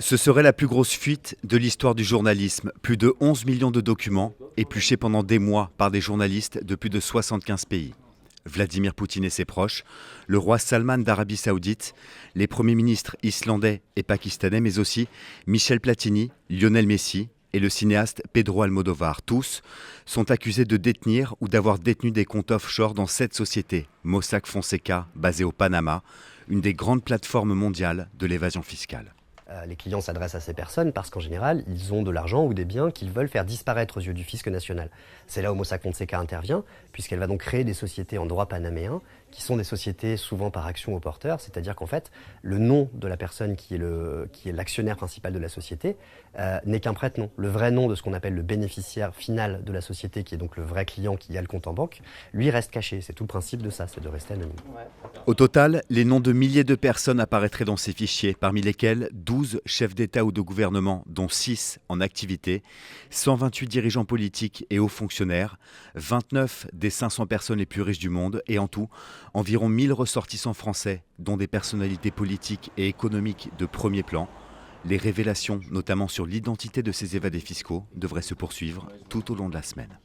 Ce serait la plus grosse fuite de l'histoire du journalisme. Plus de 11 millions de documents, épluchés pendant des mois par des journalistes de plus de 75 pays. Vladimir Poutine et ses proches, le roi Salman d'Arabie Saoudite, les premiers ministres islandais et pakistanais, mais aussi Michel Platini, Lionel Messi et le cinéaste Pedro Almodóvar. Tous sont accusés de détenir ou d'avoir détenu des comptes offshore dans cette société, Mossack Fonseca, basée au Panama, une des grandes plateformes mondiales de l'évasion fiscale. Les clients s'adressent à ces personnes parce qu'en général, ils ont de l'argent ou des biens qu'ils veulent faire disparaître aux yeux du fisc national. C'est là où Mossack Fonseca intervient, puisqu'elle va donc créer des sociétés en droit panaméen, qui sont des sociétés souvent par action au porteur, c'est-à-dire qu'en fait, le nom de la personne qui est l'actionnaire principal de la société n'est qu'un prête-nom. Le vrai nom de ce qu'on appelle le bénéficiaire final de la société, qui est donc le vrai client qui a le compte en banque, lui reste caché. C'est tout le principe de ça, c'est de rester anonyme. Au total, les noms de milliers de personnes apparaîtraient dans ces fichiers, parmi lesquels 12 chefs d'État ou de gouvernement, dont 6 en activité, 128 dirigeants politiques et hauts fonctionnaires, 29 des 500 personnes les plus riches du monde et en tout, environ 1000 ressortissants français, dont des personnalités politiques et économiques de premier plan. Les révélations, notamment sur l'identité de ces évadés fiscaux, devraient se poursuivre tout au long de la semaine.